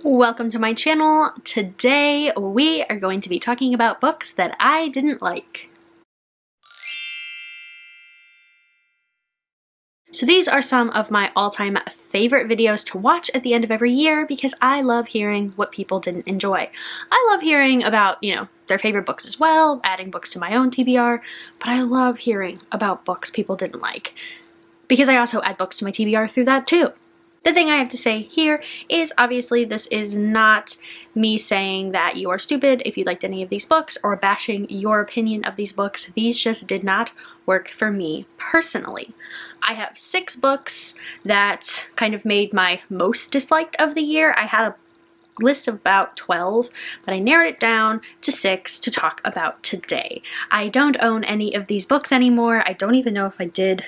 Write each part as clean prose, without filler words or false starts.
Welcome to my channel. Today we are going to be talking about books that I didn't like. So these are some of my all-time favorite videos to watch at the end of every year because I love hearing what people didn't enjoy. I love hearing about, their favorite books as well, adding books to my own TBR, but I love hearing about books people didn't like because I also add books to my TBR through that too. The thing I have to say here is obviously this is not me saying that you are stupid if you liked any of these books or bashing your opinion of these books. These just did not work for me personally. I have 6 books that kind of made my most disliked of the year. I had a list of about 12, but I narrowed it down to 6 to talk about today. I don't own any of these books anymore. I don't even know if I did.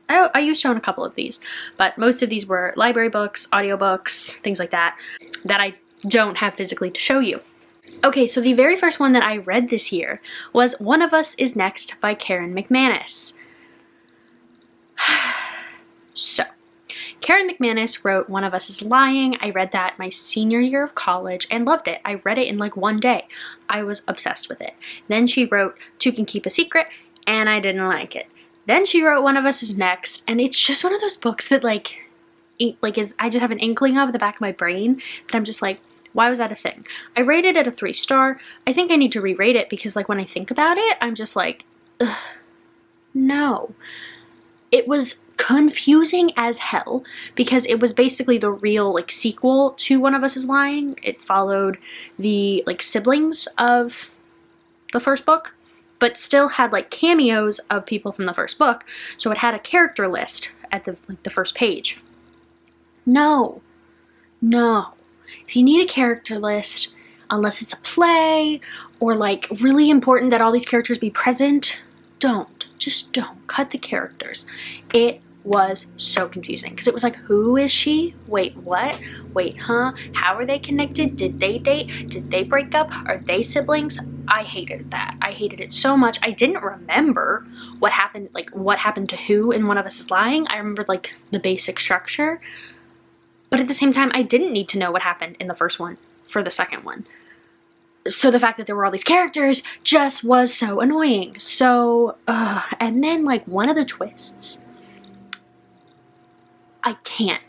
I used to own a couple of these, but most of these were library books, audiobooks, things like that, that I don't have physically to show you. Okay, so the very first one that I read this year was One of Us is Next by Karen McManus. So, Karen McManus wrote One of Us is Lying. I read that my senior year of college and loved it. I read it in like one day. I was obsessed with it. Then she wrote Two Can Keep a Secret, and I didn't like it. Then she wrote One of Us is Next, and it's just one of those books that I just have an inkling of in the back of my brain that I'm just like, why was that a thing? I rated it a 3-star. I think I need to re-rate it because when I think about it, I'm just like, ugh, no. It was confusing as hell because it was basically the real sequel to One of Us is Lying. It followed the siblings of the first book, but still had cameos of people from the first book, so it had a character list at the first page. No. If you need a character list, unless it's a play or really important that all these characters be present, just don't cut the characters. It was so confusing because it was like, who is she? Wait, what? Wait, huh? How are they connected? Did they date? Did they break up? Are they siblings? I hated that. I hated it so much. I didn't remember what happened, what happened to who in One of Us is Lying. I remembered the basic structure, but at the same time, I didn't need to know what happened in the first one for the second one. So the fact that there were all these characters just was so annoying. So, and then one of the twists, I can't.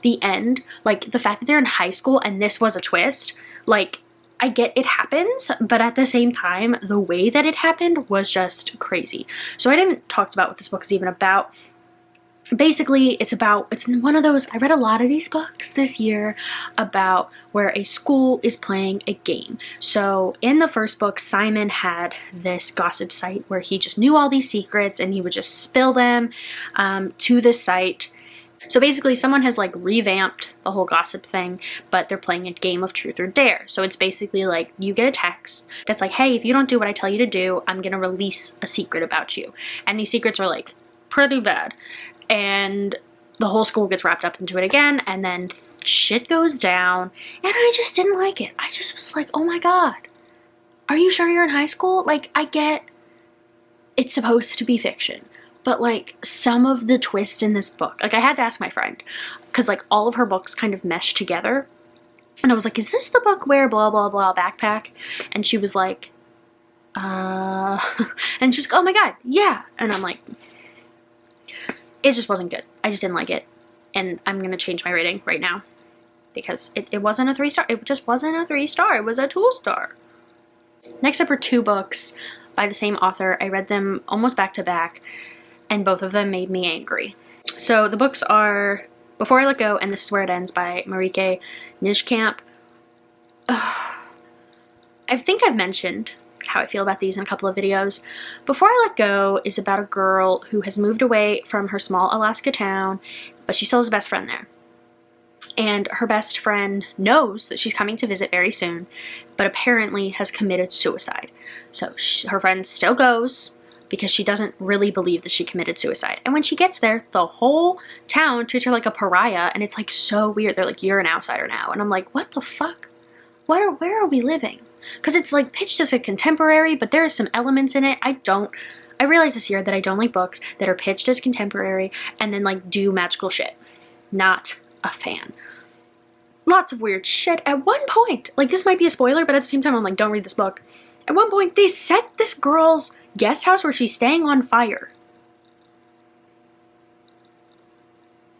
The end, the fact that they're in high school and this was a twist, I get it happens, but at the same time, the way that it happened was just crazy. So I didn't talk about what this book is even about. Basically, it's one of those, I read a lot of these books this year about where a school is playing a game. So in the first book, Simon had this gossip site where he just knew all these secrets and he would just spill them to the site. So basically someone has revamped the whole gossip thing, but they're playing a game of truth or dare. So it's basically you get a text that's hey, if you don't do what I tell you to do, I'm gonna release a secret about you. And these secrets are pretty bad. And the whole school gets wrapped up into it again, and then shit goes down, and I just didn't like it. I just was like, oh my god, are you sure you're in high school? I get it's supposed to be fiction, but some of the twists in this book, I had to ask my friend, because all of her books kind of mesh together, and I was like, is this the book where blah blah blah backpack? And she was like, and she was like, oh my god, yeah. And I'm like, it just wasn't good. I just didn't like it. And I'm going to change my rating right now because it wasn't a 3-star. It just wasn't a 3-star. It was a 2-star. Next up are 2 books by the same author. I read them almost back to back, and both of them made me angry. So the books are Before I Let Go and This Is Where It Ends by Marieke Nijkamp. I think I've mentioned how I feel about these in a couple of videos. Before I Let Go is about a girl who has moved away from her small Alaska town, but she still has a best friend there. And her best friend knows that she's coming to visit very soon, but apparently has committed suicide. So her friend still goes because she doesn't really believe that she committed suicide. And when she gets there, the whole town treats her like a pariah, and it's so weird. They're like, you're an outsider now. And I'm like, what the fuck? Where are we living? Because it's pitched as a contemporary, but there are some elements in it I realized this year that I don't like books that are pitched as contemporary and then do magical shit. Not a fan. lots of weird shit. At one point, like, this might be a spoiler, but at the same time, I'm like, don't read this book. At one point, they set this girl's guest house where she's staying on fire.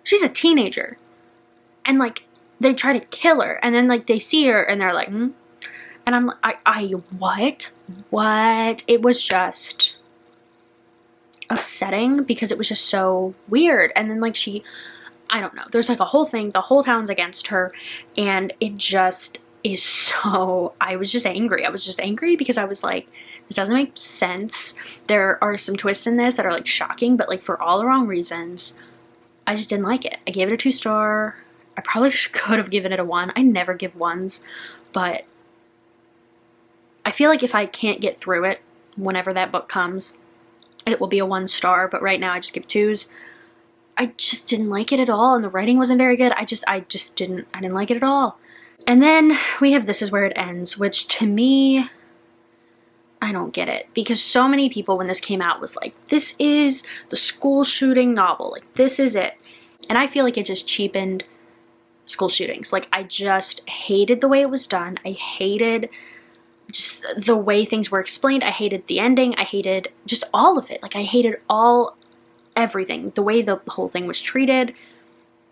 She's a teenager. And, like, they try to kill her, and then, like, they see her, and they're like, hmm? And I'm like, what? It was just upsetting because it was just so weird. And then, like, I don't know, there's like a whole thing, the whole town's against her, and it just is so, I was just angry. I was just angry because I was like, this doesn't make sense. There are some twists in this that are like shocking, but like for all the wrong reasons. I just didn't like it. I gave it a 2-star. I probably could have given it a 1. I never give 1s, but I feel like if I can't get through it, whenever that book comes, it will be a 1-star, but right now I just give 2s. I just didn't like it at all, and the writing wasn't very good. I didn't like it at all. And then we have This Is Where It Ends, which to me, I don't get it, because so many people when this came out was like, this is the school shooting novel, like this is it. And I feel like it just cheapened school shootings. Like, I just hated the way it was done. I hated just the way things were explained. I hated the ending. I hated just all of it. Like, I hated everything, the way the whole thing was treated.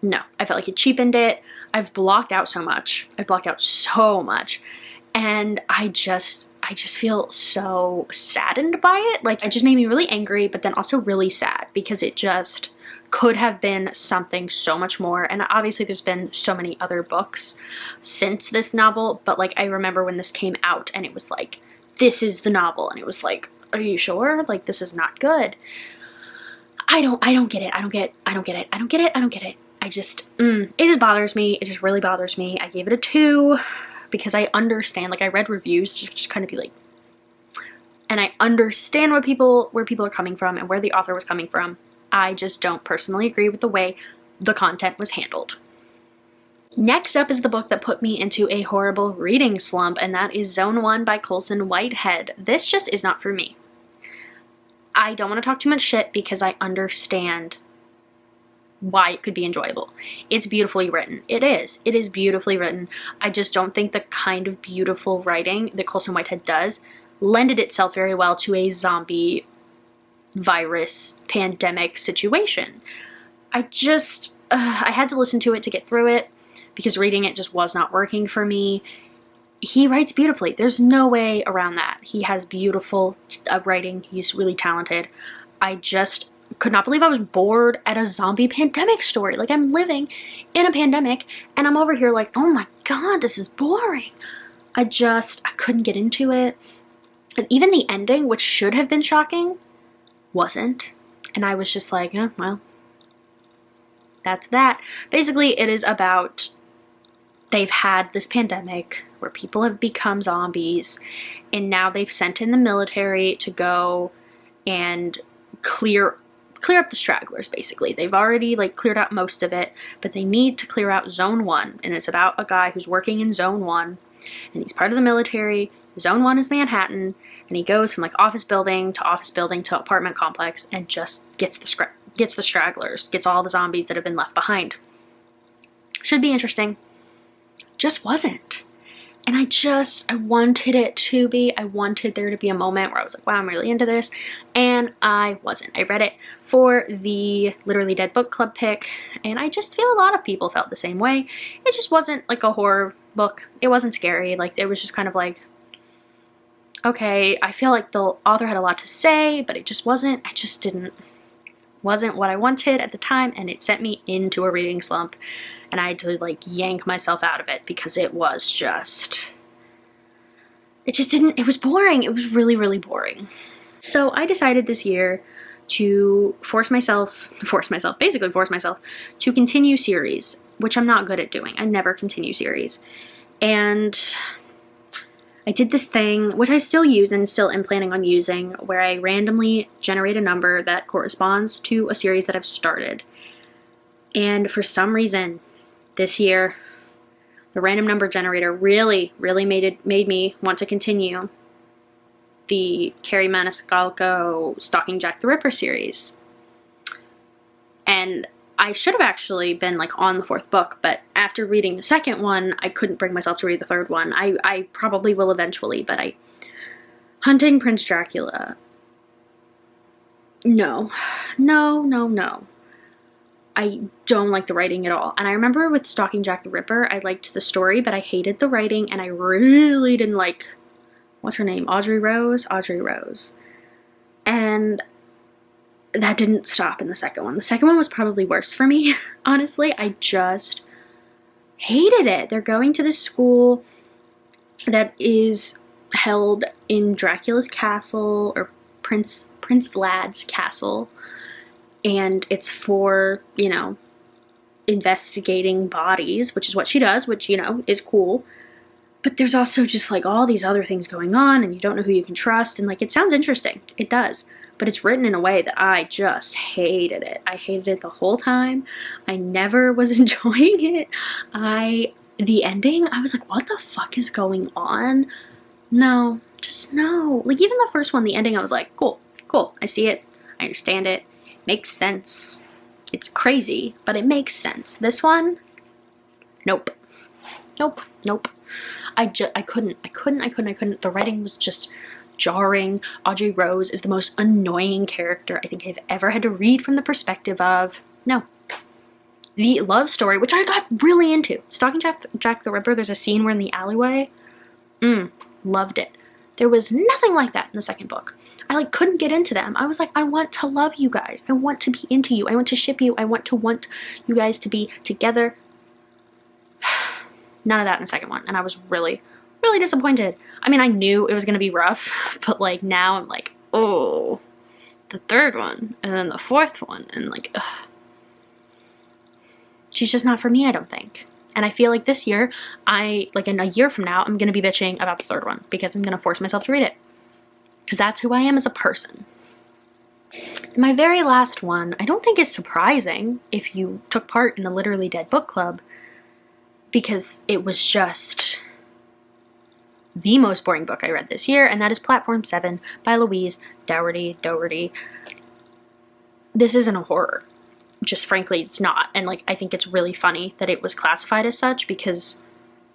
No, I felt like it cheapened it. I've blocked out so much. And I just feel so saddened by it. Like, it just made me really angry, but then also really sad, because it just could have been something so much more. And obviously there's been so many other books since this novel, but like, I remember when this came out and it was like, this is the novel, and it was like, are you sure? Like, this is not good. I don't get it. I don't get it. I just, it just bothers me. It just really bothers me. I gave it a 2 because I understand, like, I read reviews to just kind of be like, and I understand where people are coming from and where the author was coming from. I just don't personally agree with the way the content was handled. Next up is the book that put me into a horrible reading slump, and that is Zone 1 by Colson Whitehead. This just is not for me. I don't want to talk too much shit because I understand why it could be enjoyable. It's beautifully written. It is beautifully written. I just don't think the kind of beautiful writing that Colson Whitehead does lended itself very well to a zombie virus pandemic situation. I had to listen to it to get through it because reading it just was not working for me. He writes beautifully. There's no way around that. He has beautiful writing. He's really talented. I just could not believe I was bored at a zombie pandemic story. Like, I'm living in a pandemic and I'm over here like, oh my god, this is boring. I couldn't get into it. And even the ending, which should have been shocking, wasn't. And I was just like, well, that's that. Basically, it is about, they've had this pandemic where people have become zombies, and now they've sent in the military to go and clear up the stragglers, basically. They've already, like, cleared out most of it, but they need to clear out Zone 1, and it's about a guy who's working in Zone 1, and he's part of the military. Zone 1 is Manhattan, and he goes from, like, office building to apartment complex and just gets the stragglers, gets all the zombies that have been left behind. Should be interesting. Just wasn't. And I wanted it to be. I wanted there to be a moment where I was like, wow, I'm really into this. And I wasn't. I read it for the Literally Dead Book Club pick, and I just feel a lot of people felt the same way. It just wasn't like a horror book. It wasn't scary. Like, it was just kind of like, okay, I feel like the author had a lot to say, but it just wasn't. Wasn't what I wanted at the time, and it sent me into a reading slump. And I had to, like, yank myself out of it because it was just, it was boring. It was really, really boring. So I decided this year to force myself to continue series, which I'm not good at doing. I never continue series. And I did this thing, which I still use and still am planning on using, where I randomly generate a number that corresponds to a series that I've started. And for some reason, this year, the random number generator really, really made me want to continue the Carrie Maniscalco Stalking Jack the Ripper series. And I should have actually been like on the 4th book, but after reading the 2nd one, I couldn't bring myself to read the 3rd one. I probably will eventually, but Hunting Prince Dracula. No. I don't like the writing at all. And I remember with Stalking Jack the Ripper, I liked the story, but I hated the writing, and I really didn't like, what's her name? Audrey Rose? Audrey Rose. And that didn't stop in the 2nd one. The 2nd one was probably worse for me, honestly. I just hated it. They're going to this school that is held in Dracula's castle, or Prince Vlad's castle, and it's for, you know, investigating bodies, which is what she does, which, you know, is cool. But there's also just like all these other things going on, and you don't know who you can trust, and like it sounds interesting. It does. But it's written in a way that I just hated it. I hated it the whole time. I never was enjoying it. The ending, I was like, what the fuck is going on? No, just no. Like even the first one, the ending, I was like, cool. I see it. I understand it. Makes sense. It's crazy, but it makes sense. This one, nope. I couldn't. The writing was just jarring. Audrey Rose is the most annoying character I think I've ever had to read from the perspective of. No. The love story, which I got really into. Stalking Jack the Ripper, there's a scene where in the alleyway. Loved it. There was nothing like that in the 2nd book. I like couldn't get into them. I was like, I want to love you guys. I want to be into you. I want to ship you. I want you guys to be together. None of that in the 2nd one, and I was really disappointed. I mean, I knew it was gonna be rough, but like now I'm like, oh, the 3rd one, and then the 4th one, and like, ugh. She's just not for me, I don't think. And I feel like this year, like in a year from now, I'm gonna be bitching about the 3rd one because I'm gonna force myself to read it. Because that's who I am as a person. My very last one, I don't think is surprising if you took part in the Literally Dead book club, because it was just the most boring book I read this year, and that is Platform 7 by Louise Dougherty. This isn't a horror. Just frankly, it's not. And like, I think it's really funny that it was classified as such, because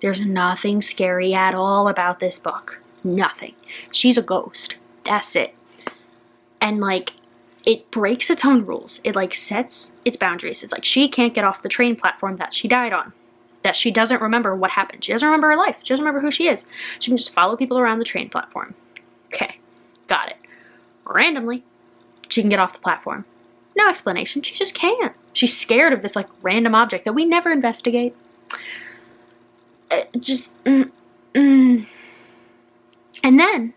there's nothing scary at all about this book. Nothing. She's a ghost. That's it. And like, it breaks its own rules. It like sets its boundaries. It's like, she can't get off the train platform that she died on. That she doesn't remember what happened. She doesn't remember her life. She doesn't remember who she is. She can just follow people around the train platform. Okay, got it. Randomly, she can get off the platform. No explanation, she just can't. She's scared of this like random object that we never investigate. And then,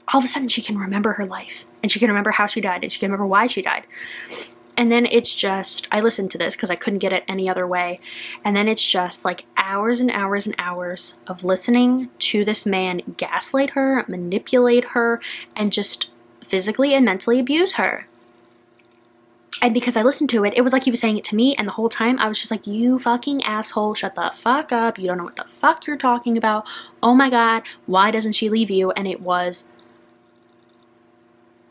all of a sudden she can remember her life. And she can remember how she died, and she can remember why she died. And then it's just, I listened to this because I couldn't get it any other way. And then it's just like hours and hours and hours of listening to this man gaslight her, manipulate her, and just physically and mentally abuse her. And because I listened to it, it was like he was saying it to me, and the whole time I was just like, you fucking asshole, shut the fuck up, you don't know what the fuck you're talking about, oh my god, why doesn't she leave you? And it was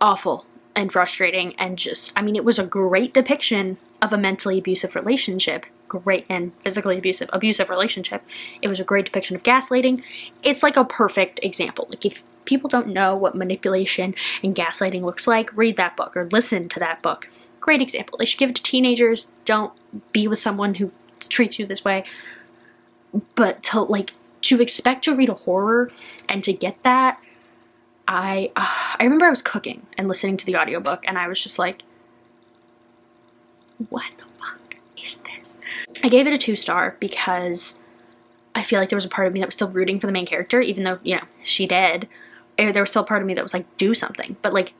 awful and frustrating, and just, I mean, it was a great depiction of a mentally abusive relationship, great, and physically abusive relationship. It was a great depiction of gaslighting. It's like a perfect example. Like, if people don't know what manipulation and gaslighting looks like, read that book or listen to that book. Great example. They should give it to teenagers. Don't be with someone who treats you this way. But to expect to read a horror and to get that, I remember I was cooking and listening to the audiobook, and I was just like, what the fuck is this? I gave it a 2-star because I feel like there was a part of me that was still rooting for the main character, even though, you know, she did. There was still a part of me that was like, do something. But like,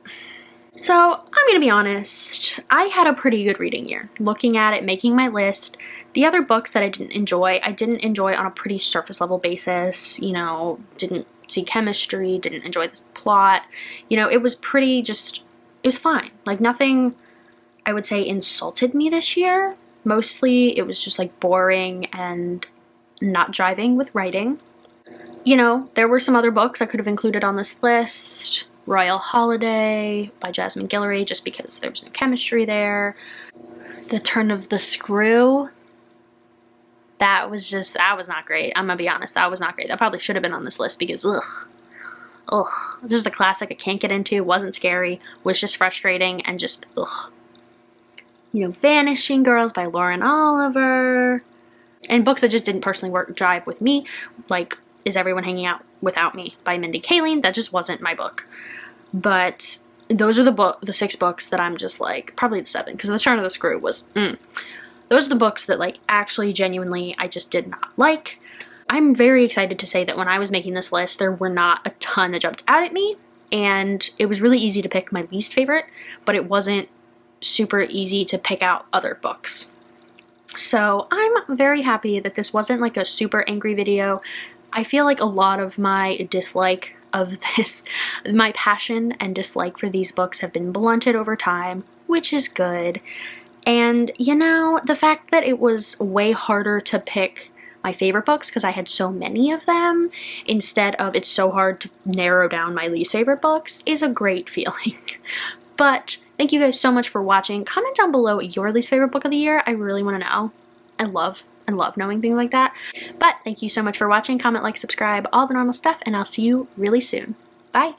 so I'm gonna be honest, I had a pretty good reading year. Looking at it, making my list, the other books that I didn't enjoy on a pretty surface level basis, you know, didn't see chemistry, didn't enjoy the plot, you know, it was pretty just, it was fine. Like, nothing, I would say, insulted me this year. Mostly it was just like boring and not jiving with writing. You know, there were some other books I could have included on this list. Royal Holiday by Jasmine Guillory, just because there was no chemistry there. The Turn of the Screw. That was not great. I'm gonna be honest, that was not great. That probably should have been on this list because ugh. Just a classic I can't get into, wasn't scary, was just frustrating, and just ugh. You know, Vanishing Girls by Lauren Oliver. And books that just didn't personally jive with me, like Is Everyone Hanging Out Without Me by Mindy Kaling. That just wasn't my book. But those are the 6 books that I'm just like, probably the 7, because The Turn of the Screw was, Those are the books that like actually genuinely I just did not like. I'm very excited to say that when I was making this list, there were not a ton that jumped out at me, and it was really easy to pick my least favorite, but it wasn't super easy to pick out other books. So I'm very happy that this wasn't like a super angry video. I feel like a lot of my dislike of this, my passion and dislike for these books have been blunted over time, which is good. And you know, the fact that it was way harder to pick my favorite books because I had so many of them instead of it's so hard to narrow down my least favorite books is a great feeling. But thank you guys so much for watching. Comment down below your least favorite book of the year. I really want to know. I love knowing things like that. But thank you so much for watching. Comment, like, subscribe, all the normal stuff, and I'll see you really soon. Bye!